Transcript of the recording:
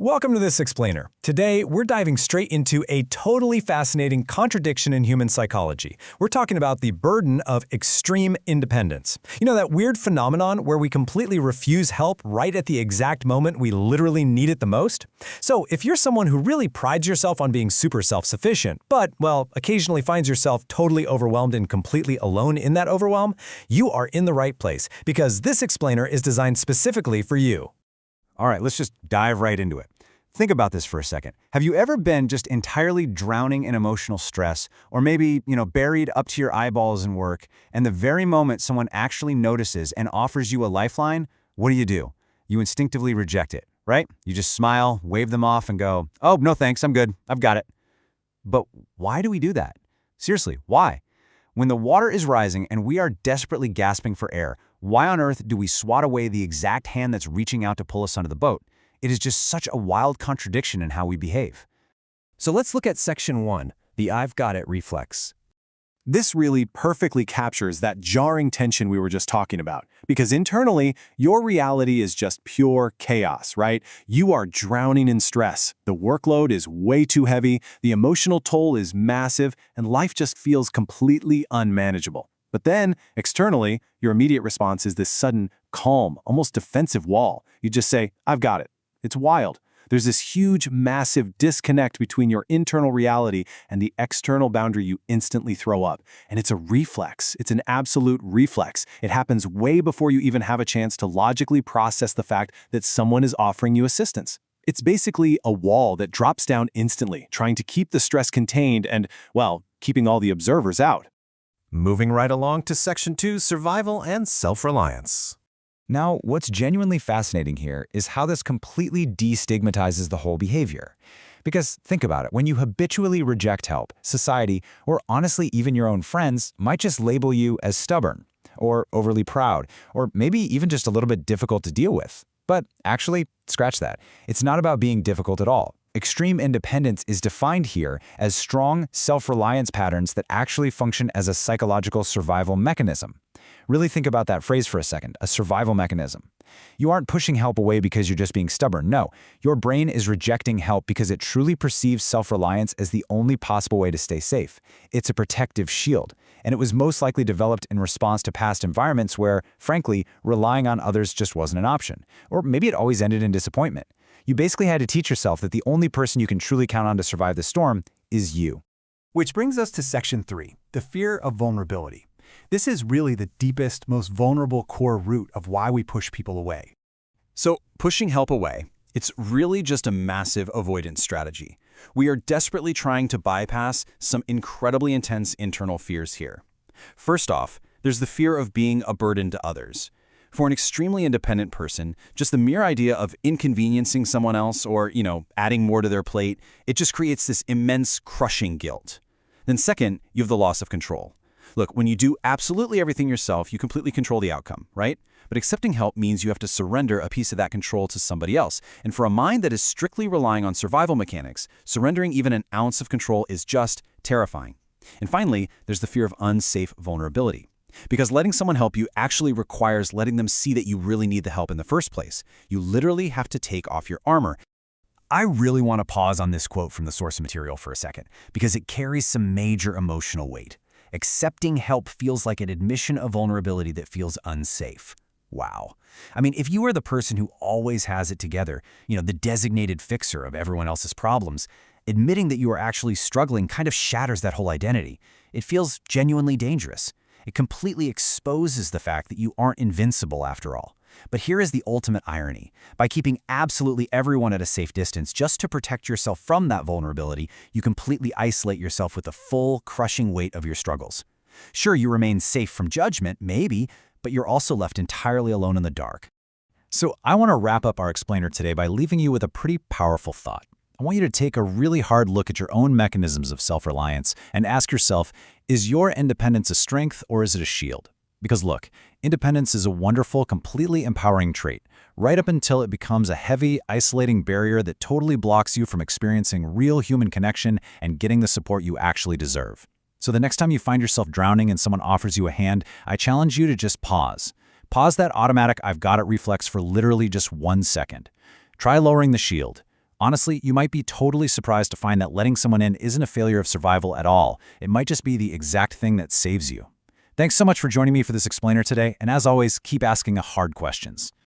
Welcome to This Explainer. Today, we're diving straight into a totally fascinating contradiction in human psychology. We're talking about the burden of extreme independence. You know, that weird phenomenon where we completely refuse help right at the exact moment we literally need it the most? So, if you're someone who really prides yourself on being super self-sufficient, but, well, occasionally finds yourself totally overwhelmed and completely alone in that overwhelm, you are in the right place, because This Explainer is designed specifically for you. All right, let's just dive right into it. Think about this for a second. Have you ever been just entirely drowning in emotional stress, or maybe, buried up to your eyeballs in work, and the very moment someone actually notices and offers you a lifeline, what do? You instinctively reject it, right? You just smile, wave them off, and go, "Oh, no thanks, I'm good, I've got it." But why do we do that? Seriously, why? When the water is rising and we are desperately gasping for air, why on earth do we swat away the exact hand that's reaching out to pull us onto the boat? It is just such a wild contradiction in how we behave. So let's look at Section 1, the I've got it reflex. This really perfectly captures that jarring tension we were just talking about, because internally, your reality is just pure chaos, right? You are drowning in stress. The workload is way too heavy, the emotional toll is massive, and life just feels completely unmanageable. But then, externally, your immediate response is this sudden, calm, almost defensive wall. You just say, "I've got it." It's wild. There's this huge, massive disconnect between your internal reality and the external boundary you instantly throw up. And it's a reflex. It's an absolute reflex. It happens way before you even have a chance to logically process the fact that someone is offering you assistance. It's basically a wall that drops down instantly, trying to keep the stress contained and, well, keeping all the observers out. Moving right along to Section 2, survival and self-reliance. Now, what's genuinely fascinating here is how this completely destigmatizes the whole behavior. Because think about it, when you habitually reject help, society, or honestly even your own friends, might just label you as stubborn, or overly proud, or maybe even just a little bit difficult to deal with. But actually, scratch that. It's not about being difficult at all. Extreme independence is defined here as strong self-reliance patterns that actually function as a psychological survival mechanism. Really think about that phrase for a second, a survival mechanism. You aren't pushing help away because you're just being stubborn. No, your brain is rejecting help because it truly perceives self-reliance as the only possible way to stay safe. It's a protective shield, and it was most likely developed in response to past environments where, frankly, relying on others just wasn't an option. Or maybe it always ended in disappointment. You basically had to teach yourself that the only person you can truly count on to survive the storm is you. Which brings us to Section 3, the fear of vulnerability. This is really the deepest, most vulnerable core root of why we push people away. So, pushing help away, it's really just a massive avoidance strategy. We are desperately trying to bypass some incredibly intense internal fears here. First off, there's the fear of being a burden to others. For an extremely independent person, just the mere idea of inconveniencing someone else or, adding more to their plate, it just creates this immense crushing guilt. Then second, you have the loss of control. Look, when you do absolutely everything yourself, you completely control the outcome, right? But accepting help means you have to surrender a piece of that control to somebody else. And for a mind that is strictly relying on survival mechanics, surrendering even an ounce of control is just terrifying. And finally, there's the fear of unsafe vulnerability. Because letting someone help you actually requires letting them see that you really need the help in the first place. You literally have to take off your armor. I really want to pause on this quote from the source material for a second, because it carries some major emotional weight. Accepting help feels like an admission of vulnerability that feels unsafe. Wow. I mean, if you are the person who always has it together, the designated fixer of everyone else's problems, admitting that you are actually struggling kind of shatters that whole identity. It feels genuinely dangerous. It completely exposes the fact that you aren't invincible after all. But here is the ultimate irony. By keeping absolutely everyone at a safe distance just to protect yourself from that vulnerability, you completely isolate yourself with the full, crushing weight of your struggles. Sure, you remain safe from judgment, maybe, but you're also left entirely alone in the dark. So I want to wrap up our explainer today by leaving you with a pretty powerful thought. I want you to take a really hard look at your own mechanisms of self-reliance and ask yourself, is your independence a strength or is it a shield? Because look, independence is a wonderful, completely empowering trait, right up until it becomes a heavy, isolating barrier that totally blocks you from experiencing real human connection and getting the support you actually deserve. So the next time you find yourself drowning and someone offers you a hand, I challenge you to just pause. Pause that automatic "I've got it" reflex for literally just 1 second. Try lowering the shield. Honestly, you might be totally surprised to find that letting someone in isn't a failure of survival at all. It might just be the exact thing that saves you. Thanks so much for joining me for this explainer today, and as always, keep asking hard questions.